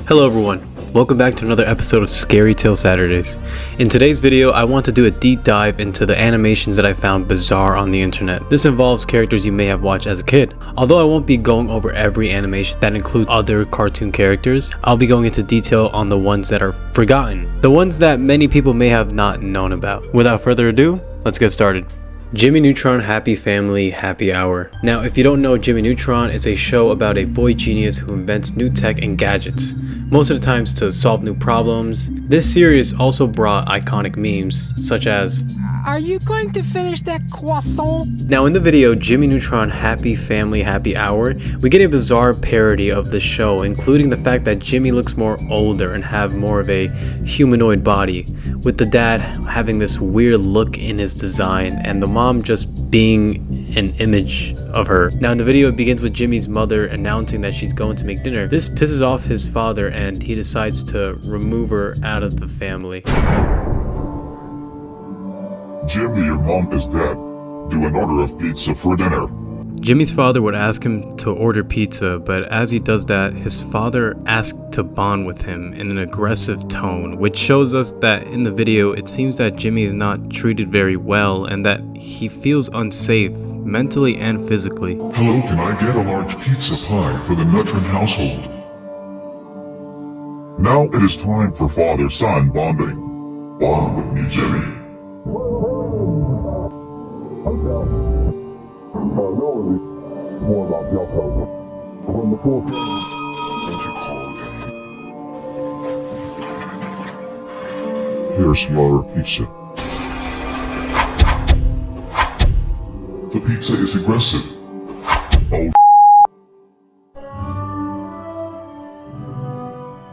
Hello everyone, welcome back to another episode of Scary Tale Saturdays. In today's video, I want to do a deep dive into the animations that I found bizarre on the internet. This involves characters you may have watched as a kid. Although I won't be going over every animation that includes other cartoon characters, I'll be going into detail on the ones that are forgotten, the ones that many people may have not known about. Without further ado, let's get started. Jimmy Neutron Happy Family Happy Hour. Now, if you don't know, Jimmy Neutron is a show about a boy genius who invents new tech and gadgets, most of the times to solve new problems. This series also brought iconic memes, such as, "Are you going to finish that croissant?" Now in the video Jimmy Neutron Happy Family Happy Hour, we get a bizarre parody of the show, including the fact that Jimmy looks more older and have more of a humanoid body, with the dad having this weird look in his design and the mom just being an image of her. Now in the video it begins with Jimmy's mother announcing that she's going to make dinner. This pisses off his father and he decides to remove her out of the family. Jimmy, your mom is dead. Do an order of pizza for dinner. Jimmy's father would ask him to order pizza, but as he does that, his father asks to bond with him in an aggressive tone, which shows us that in the video it seems that Jimmy is not treated very well and that he feels unsafe mentally and physically. Hello, can I get a large pizza pie for the Neutron household? Now it is time for father-son bonding. Bond with me, Jimmy. More about Delta. When the fourth here's your pizza. The pizza is aggressive. Oh.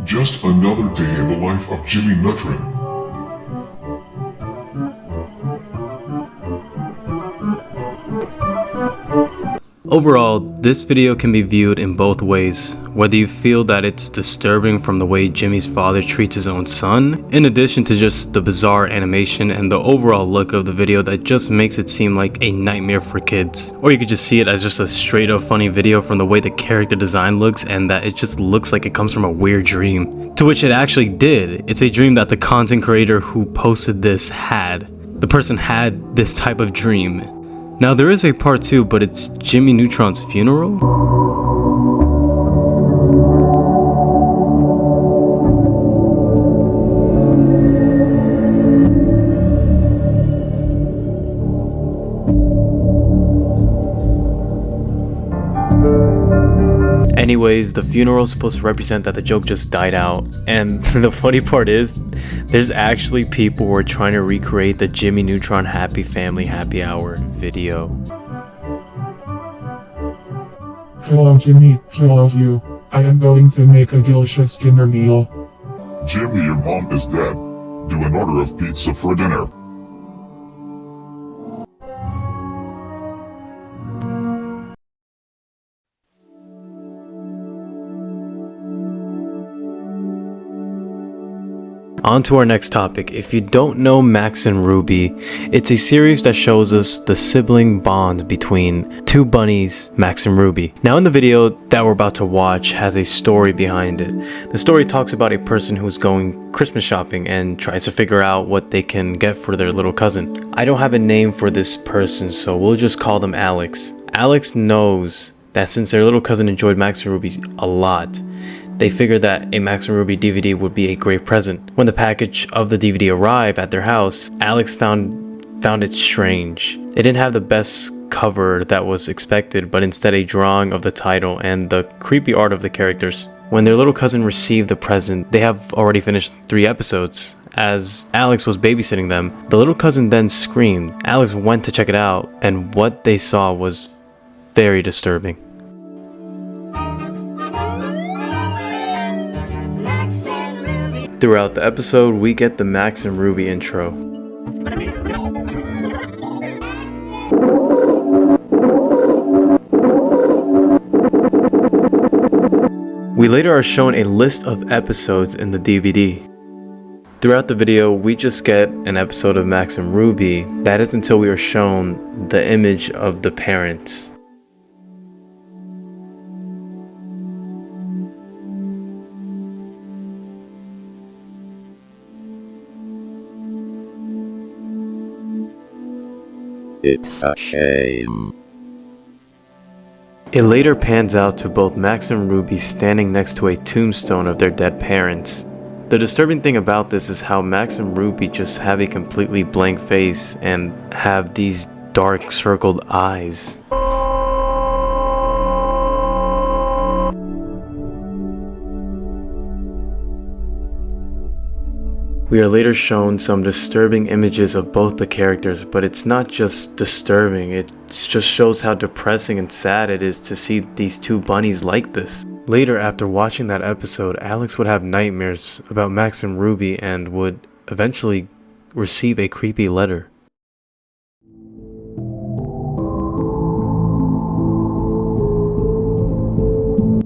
Just another day in the life of Jimmy Neutron. Overall, this video can be viewed in both ways, whether you feel that it's disturbing from the way Jimmy's father treats his own son, in addition to just the bizarre animation and the overall look of the video that just makes it seem like a nightmare for kids. Or you could just see it as just a straight up funny video from the way the character design looks and that it just looks like it comes from a weird dream. To which it actually did. It's a dream that the content creator who posted this had. The person had this type of dream. Now there is a part 2, but it's Jimmy Neutron's funeral? Anyways, the funeral is supposed to represent that the joke just died out, and the funny part is, there's actually people who are trying to recreate the Jimmy Neutron Happy Family Happy Hour video. Hello Jimmy, hello you. I am going to make a delicious dinner meal. Jimmy, your mom is dead. Do an order of pizza for dinner. On to our next topic. If you don't know Max and Ruby, it's a series that shows us the sibling bond between two bunnies, Max and Ruby. Now in the video that we're about to watch has a story behind it. The story talks about a person who's going Christmas shopping and tries to figure out what they can get for their little cousin. I don't have a name for this person, so we'll just call them Alex. Alex knows that since their little cousin enjoyed Max and Ruby a lot, they figured that a Max and Ruby DVD would be a great present. When the package of the DVD arrived at their house, Alex found it strange. It didn't have the best cover that was expected, but instead a drawing of the title and the creepy art of the characters. When their little cousin received the present, they have already finished 3 episodes. As Alex was babysitting them, the little cousin then screamed. Alex went to check it out, and what they saw was very disturbing. Throughout the episode, we get the Max and Ruby intro. We later are shown a list of episodes in the DVD. Throughout the video, we just get an episode of Max and Ruby. That is until we are shown the image of the parents. It's a shame. It later pans out to both Max and Ruby standing next to a tombstone of their dead parents. The disturbing thing about this is how Max and Ruby just have a completely blank face and have these dark circled eyes. We are later shown some disturbing images of both the characters, but it's not just disturbing, it just shows how depressing and sad it is to see these two bunnies like this. Later, after watching that episode, Alex would have nightmares about Max and Ruby and would eventually receive a creepy letter.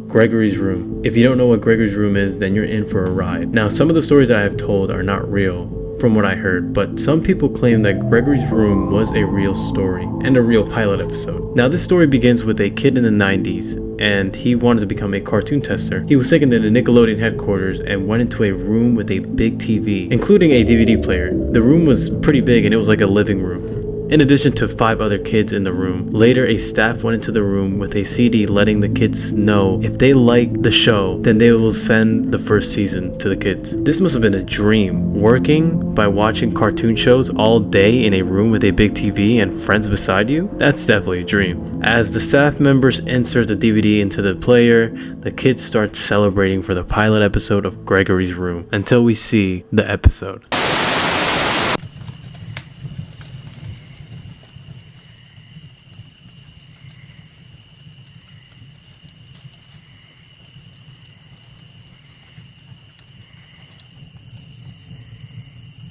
Gregorys Room. If you don't know what Gregorys Room is, then you're in for a ride. Now, some of the stories that I have told are not real, from what I heard, but some people claim that Gregorys Room was a real story and a real pilot episode. Now, this story begins with a kid in the 90s, and he wanted to become a cartoon tester. He was taken to the Nickelodeon headquarters and went into a room with a big TV, including a DVD player. The room was pretty big and it was like a living room. In addition to 5 other kids in the room. Later, a staff went into the room with a CD letting the kids know if they like the show, then they will send the first season to the kids. This must have been a dream. Working by watching cartoon shows all day in a room with a big TV and friends beside you? That's definitely a dream. As the staff members insert the DVD into the player, the kids start celebrating for the pilot episode of Gregorys Room until we see the episode.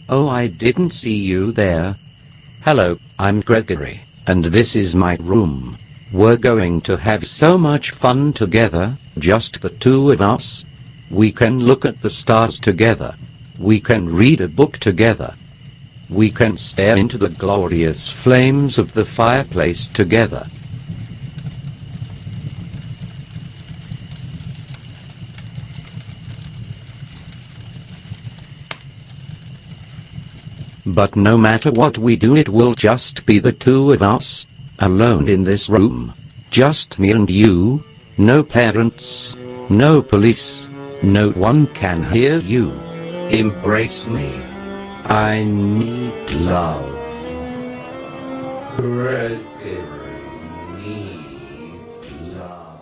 Oh, I didn't see you there. Hello, I'm Gregory, and this is my room. We're going to have so much fun together, just the two of us. We can look at the stars together. We can read a book together. We can stare into the glorious flames of the fireplace together. But no matter what we do, it will just be the two of us, alone in this room. Just me and you, no parents, no police, no one can hear you. Embrace me. I need love. Gregory needs love.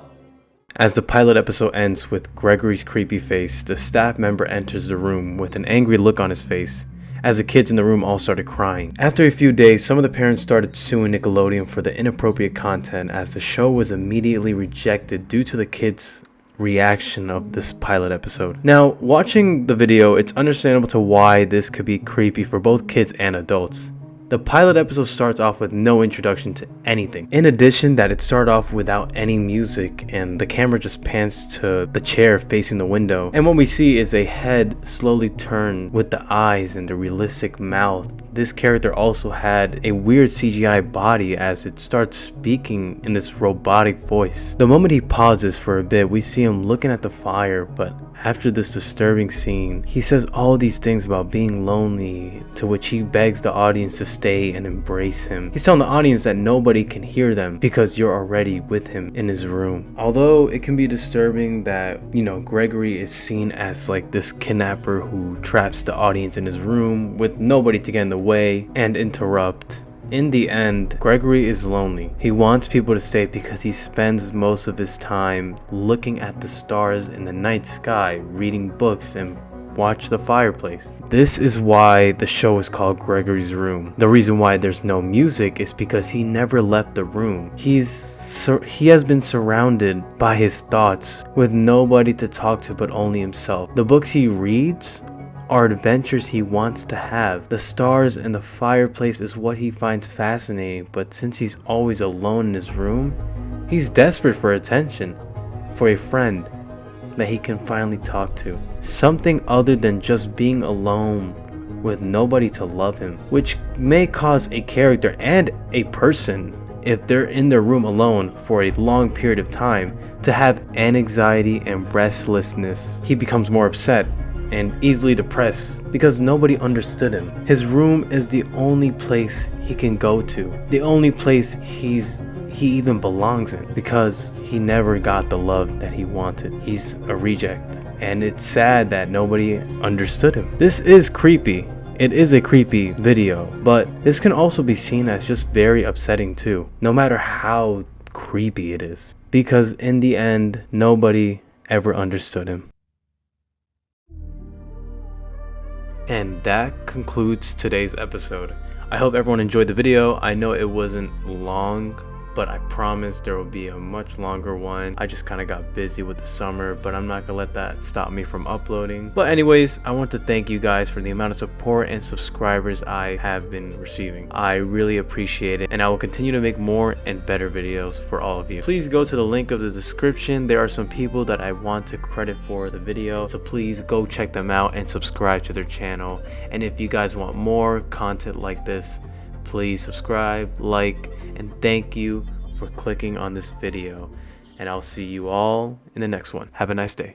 As the pilot episode ends with Gregory's creepy face, the staff member enters the room with an angry look on his face, as the kids in the room all started crying. After a few days, some of the parents started suing Nickelodeon for the inappropriate content, as the show was immediately rejected due to the kids' reaction of this pilot episode. Now, watching the video, it's understandable to why this could be creepy for both kids and adults. The pilot episode starts off with no introduction to anything. In addition, that it started off without any music and the camera just pans to the chair facing the window. And what we see is a head slowly turn with the eyes and the realistic mouth. This character also had a weird CGI body as it starts speaking in this robotic voice. The moment he pauses for a bit, we see him looking at the fire, but after this disturbing scene, he says all these things about being lonely, to which he begs the audience to stay and embrace him. He's telling the audience that nobody can hear them because you're already with him in his room. Although it can be disturbing that, Gregory is seen as like this kidnapper who traps the audience in his room with nobody to get in the way and interrupt. In the end, Gregory is lonely. He wants people to stay because he spends most of his time looking at the stars in the night sky, reading books, and watch the fireplace. This is why the show is called Gregorys Room. The reason why there's no music is because he never left the room. He has been surrounded by his thoughts with nobody to talk to but only himself. The books he reads are adventures he wants to have. The stars and the fireplace is what he finds fascinating, but since he's always alone in his room, he's desperate for attention, for a friend that he can finally talk to. Something other than just being alone with nobody to love him, which may cause a character and a person, if they're in their room alone for a long period of time, to have anxiety and restlessness. He becomes more upset, and easily depressed because nobody understood him. His room is the only place he can go to, the only place he even belongs in, because he never got the love that he wanted. He's a reject, and it's sad that nobody understood him. This is creepy. It is a creepy video, but this can also be seen as just very upsetting too, no matter how creepy it is, because in the end, nobody ever understood him. And that concludes today's episode. I hope everyone enjoyed the video. I know it wasn't long, but I promise there will be a much longer one. I just kind of got busy with the summer, but I'm not gonna let that stop me from uploading. But anyways, I want to thank you guys for the amount of support and subscribers I have been receiving. I really appreciate it, and I will continue to make more and better videos for all of you. Please go to the link of the description. There are some people that I want to credit for the video, so please go check them out and subscribe to their channel. And if you guys want more content like this, please subscribe, like, and thank you for clicking on this video. And I'll see you all in the next one. Have a nice day.